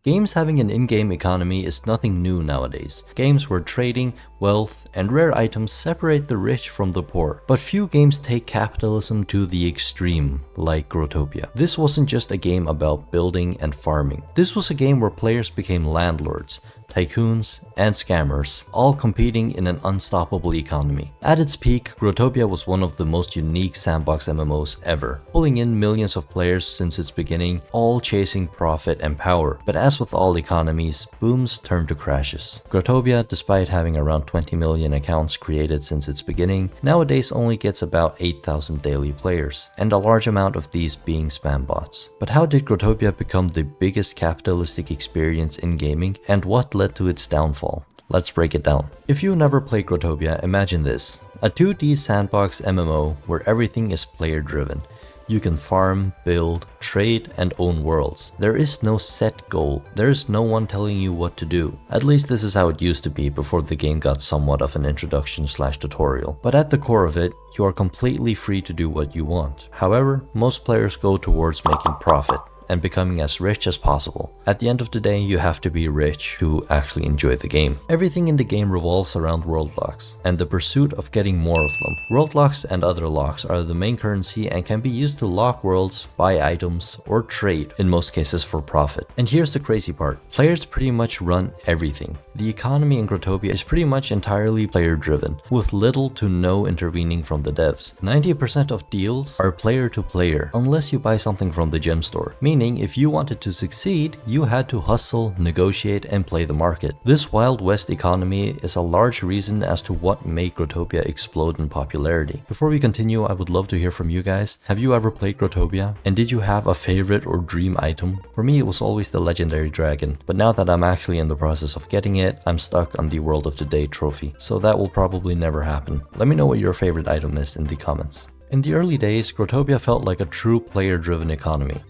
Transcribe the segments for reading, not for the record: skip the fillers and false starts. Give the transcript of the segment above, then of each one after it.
Games having an in-game economy is nothing new nowadays. Games where trading, wealth, and rare items separate the rich from the poor. But few games take capitalism to the extreme, like Growtopia. This wasn't just a game about building and farming. This was a game where players became landlords, tycoons, and scammers, all competing in an unstoppable economy. At its peak, Growtopia was one of the most unique sandbox MMOs ever, pulling in millions of players since its beginning, all chasing profit and power. But as with all economies, booms turn to crashes. Growtopia, despite having around 20 million accounts created since its beginning, nowadays only gets about 8,000 daily players, and a large amount of these being spam bots. But how did Growtopia become the biggest capitalistic experience in gaming, and what led to its downfall? Let's break it down. If you never played Growtopia, imagine this: a 2D sandbox MMO where everything is player driven. You can farm, build, trade, and own worlds. There is no set goal. There is no one telling you what to do. At least this is how it used to be before the game got somewhat of an introduction/tutorial. But at the core of it, you are completely free to do what you want. However, most players go towards making profit and becoming as rich as possible. At the end of the day, you have to be rich to actually enjoy the game. Everything in the game revolves around world locks and the pursuit of getting more of them. World locks and other locks are the main currency and can be used to lock worlds, buy items, or trade, in most cases for profit. And here's the crazy part: players pretty much run everything. The economy in Growtopia is pretty much entirely player driven, with little to no intervening from the devs. 90% of deals are player to player, unless you buy something from the gem store, meaning if you wanted to succeed, you had to hustle, negotiate, and play the market. This Wild West economy is a large reason as to what made Growtopia explode in popularity. Before we continue, I would love to hear from you guys. Have you ever played Growtopia? And did you have a favorite or dream item? For me, it was always the legendary dragon, but now that I'm actually in the process of getting it, I'm stuck on the World of the Day trophy, so that will probably never happen. Let me know what your favorite item is in the comments. In the early days, Growtopia felt like a true player-driven economy.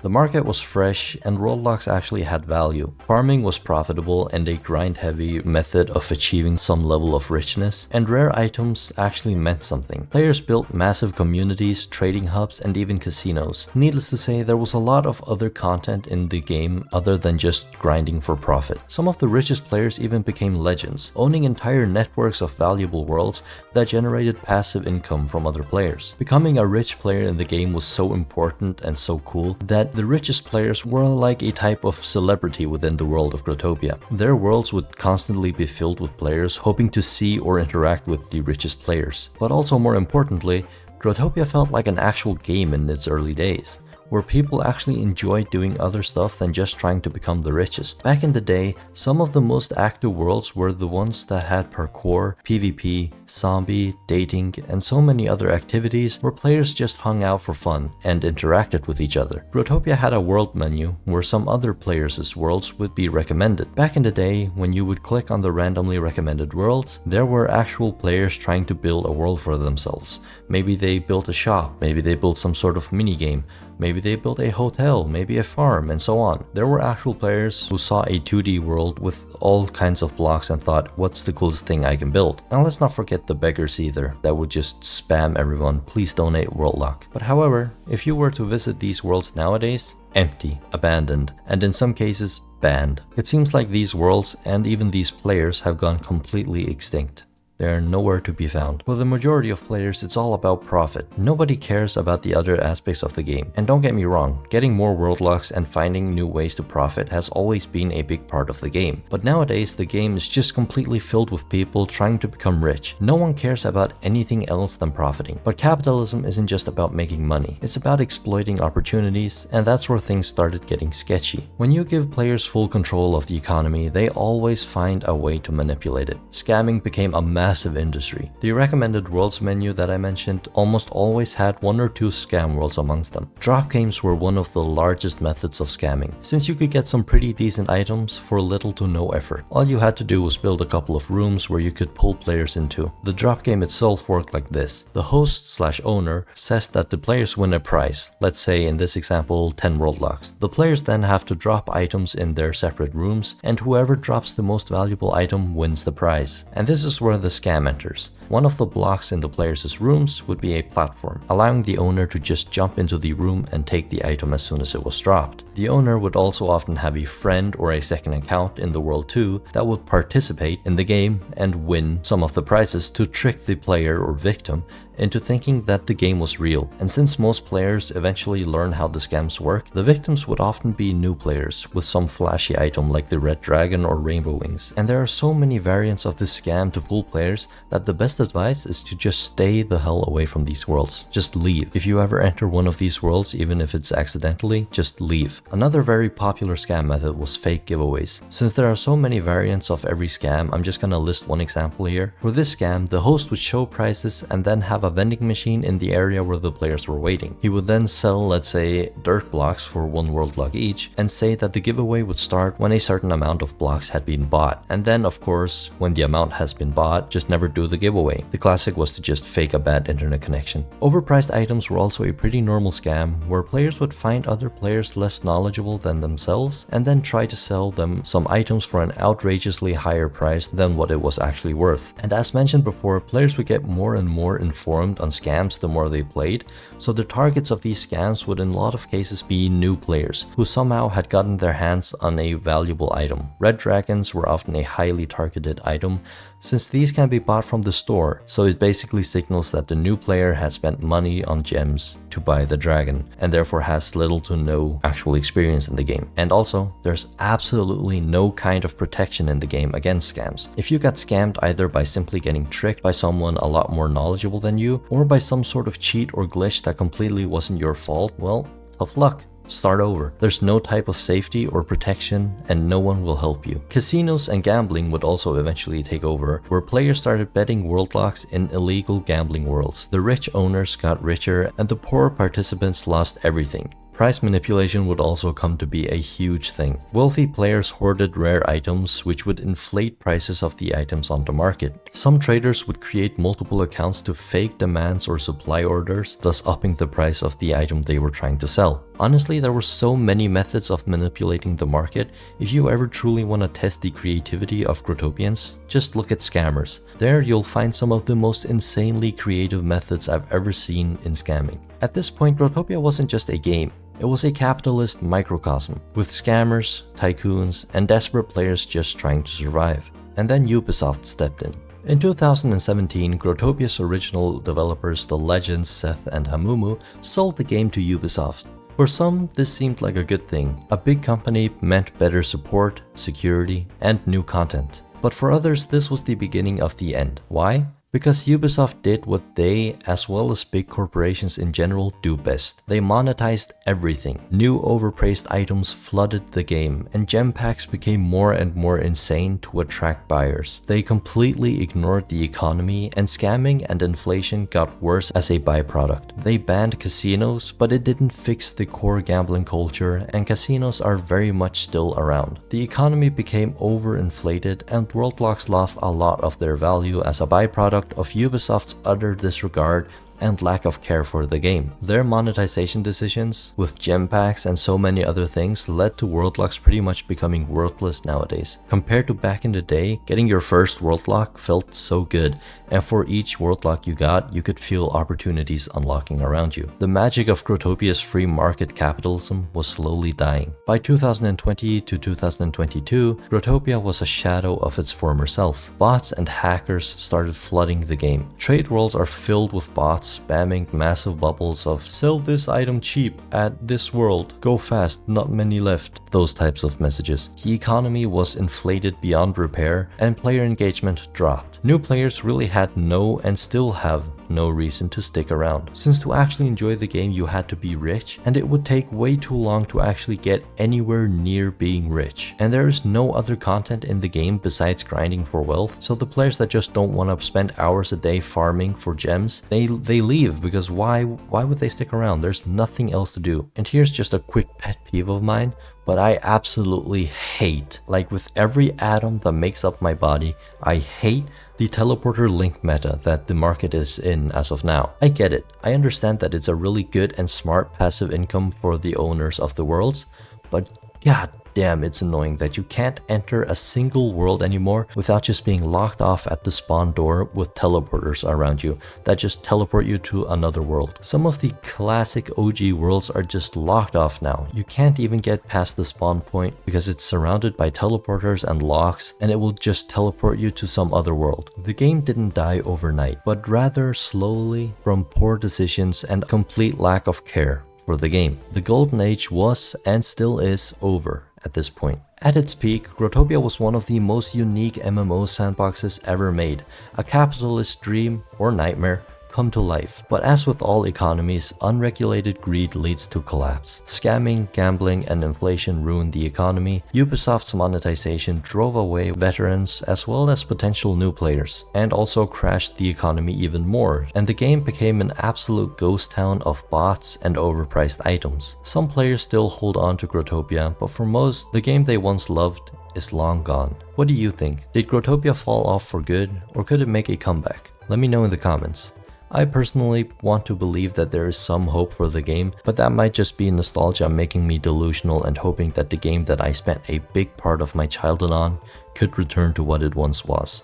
The market was fresh and world locks actually had value. Farming was profitable and a grind-heavy method of achieving some level of richness, and rare items actually meant something. Players built massive communities, trading hubs, and even casinos. Needless to say, there was a lot of other content in the game other than just grinding for profit. Some of the richest players even became legends, owning entire networks of valuable worlds that generated passive income from other players. Becoming a rich player in the game was so important and so cool that the richest players were like a type of celebrity within the world of Growtopia. Their worlds would constantly be filled with players hoping to see or interact with the richest players. But also more importantly, Growtopia felt like an actual game in its early days, where people actually enjoyed doing other stuff than just trying to become the richest. Back in the day, some of the most active worlds were the ones that had parkour, PvP, zombie, dating, and so many other activities where players just hung out for fun and interacted with each other. Growtopia had a world menu where some other players' worlds would be recommended. Back in the day, when you would click on the randomly recommended worlds, there were actual players trying to build a world for themselves. Maybe they built a shop, maybe they built some sort of minigame, maybe they built a hotel, maybe a farm, and so on. There were actual players who saw a 2D world with all kinds of blocks and thought, what's the coolest thing I can build? Now let's not forget the beggars either, that would just spam everyone, please donate world lock. But however, if you were to visit these worlds nowadays, empty, abandoned, and in some cases, banned. It seems like these worlds and even these players have gone completely extinct. They are nowhere to be found. For the majority of players, it's all about profit. Nobody cares about the other aspects of the game. And don't get me wrong, getting more world locks and finding new ways to profit has always been a big part of the game. But nowadays, the game is just completely filled with people trying to become rich. No one cares about anything else than profiting. But capitalism isn't just about making money. It's about exploiting opportunities, and that's where things started getting sketchy. When you give players full control of the economy, they always find a way to manipulate it. Scamming became a massive industry. The recommended worlds menu that I mentioned almost always had one or two scam worlds amongst them. Drop games were one of the largest methods of scamming, since you could get some pretty decent items for little to no effort. All you had to do was build a couple of rooms where you could pull players into. The drop game itself worked like this. The host/owner says that the players win a prize, let's say in this example 10 world locks. The players then have to drop items in their separate rooms, and whoever drops the most valuable item wins the prize. And this is where the scam enters. One of the blocks in the players' rooms would be a platform, allowing the owner to just jump into the room and take the item as soon as it was dropped. The owner would also often have a friend or a second account in the world too that would participate in the game and win some of the prizes to trick the player or victim into thinking that the game was real. And since most players eventually learn how the scams work, the victims would often be new players with some flashy item like the red dragon or rainbow wings. And there are so many variants of this scam to fool players that the best advice is to just stay the hell away from these worlds. Just leave. If you ever enter one of these worlds, even if it's accidentally, just leave. Another very popular scam method was fake giveaways. Since there are so many variants of every scam, I'm just gonna list one example here. For this scam, the host would show prizes and then have a vending machine in the area where the players were waiting. He would then sell, let's say, dirt blocks for 1 world block each and say that the giveaway would start when a certain amount of blocks had been bought. And then, of course, when the amount has been bought, just never do the giveaway. The classic was to just fake a bad internet connection. Overpriced items were also a pretty normal scam where players would find other players less knowledgeable than themselves and then try to sell them some items for an outrageously higher price than what it was actually worth. And as mentioned before, players would get more and more informed on scams the more they played, so the targets of these scams would in a lot of cases be new players who somehow had gotten their hands on a valuable item. Red dragons were often a highly targeted item since these can be bought from the store, so it basically signals that the new player has spent money on gems to buy the dragon and therefore has little to no actual experience in the game. And also, there's absolutely no kind of protection in the game against scams. If you got scammed either by simply getting tricked by someone a lot more knowledgeable than you or by some sort of cheat or glitch that completely wasn't your fault, well, tough luck. Start over. There's no type of safety or protection and no one will help you. Casinos and gambling would also eventually take over, where players started betting world locks in illegal gambling worlds. The rich owners got richer and the poor participants lost everything. Price manipulation would also come to be a huge thing. Wealthy players hoarded rare items, which would inflate prices of the items on the market. Some traders would create multiple accounts to fake demands or supply orders, thus upping the price of the item they were trying to sell. Honestly, there were so many methods of manipulating the market. If you ever truly want to test the creativity of Growtopians, just look at scammers. There you'll find some of the most insanely creative methods I've ever seen in scamming. At this point, Growtopia wasn't just a game. It was a capitalist microcosm, with scammers, tycoons, and desperate players just trying to survive. And then Ubisoft stepped in. In 2017, Growtopia's original developers, the legends Seth and Hamumu, sold the game to Ubisoft. For some, this seemed like a good thing. A big company meant better support, security, and new content. But for others, this was the beginning of the end. Why? Because Ubisoft did what they, as well as big corporations in general, do best. They monetized everything. New overpriced items flooded the game, and gem packs became more and more insane to attract buyers. They completely ignored the economy, and scamming and inflation got worse as a byproduct. They banned casinos, but it didn't fix the core gambling culture, and casinos are very much still around. The economy became overinflated, and world locks lost a lot of their value as a byproduct of Ubisoft's utter disregard and lack of care for the game. Their monetization decisions, with gem packs and so many other things, led to world locks pretty much becoming worthless nowadays. Compared to back in the day, getting your first world lock felt so good, and for each world lock you got, you could feel opportunities unlocking around you. The magic of Growtopia's free market capitalism was slowly dying. By 2020 to 2022, Growtopia was a shadow of its former self. Bots and hackers started flooding the game. Trade worlds are filled with bots spamming massive bubbles of "sell this item cheap at this world, go fast, not many left," those types of messages. The economy was inflated beyond repair and player engagement dropped. New players really had no and still have no reason to stick around, since to actually enjoy the game you had to be rich, and it would take way too long to actually get anywhere near being rich. And there is no other content in the game besides grinding for wealth, so the players that just don't want to spend hours a day farming for gems, they leave, because why would they stick around? There's nothing else to do. And here's just a quick pet peeve of mine, but I absolutely hate, like with every atom that makes up my body, I hate the teleporter link meta that the market is in as of now. I get it. I understand that it's a really good and smart passive income for the owners of the worlds, but god damn, it's annoying that you can't enter a single world anymore without just being locked off at the spawn door with teleporters around you that just teleport you to another world. Some of the classic OG worlds are just locked off now. You can't even get past the spawn point because it's surrounded by teleporters and locks, and it will just teleport you to some other world. The game didn't die overnight, but rather slowly from poor decisions and complete lack of care for the game. The golden age was and still is over at this point. At its peak, Growtopia was one of the most unique MMO sandboxes ever made, a capitalist dream or nightmare come to life. But as with all economies, unregulated greed leads to collapse. Scamming, gambling, and inflation ruined the economy. Ubisoft's monetization drove away veterans as well as potential new players, and also crashed the economy even more, and the game became an absolute ghost town of bots and overpriced items. Some players still hold on to Growtopia, but for most, the game they once loved is long gone. What do you think? Did Growtopia fall off for good, or could it make a comeback? Let me know in the comments. I personally want to believe that there is some hope for the game, but that might just be nostalgia making me delusional and hoping that the game that I spent a big part of my childhood on could return to what it once was.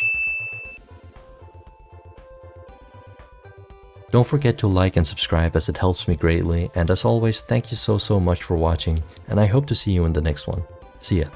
Don't forget to like and subscribe as it helps me greatly, and as always, thank you so much for watching, and I hope to see you in the next one. See ya.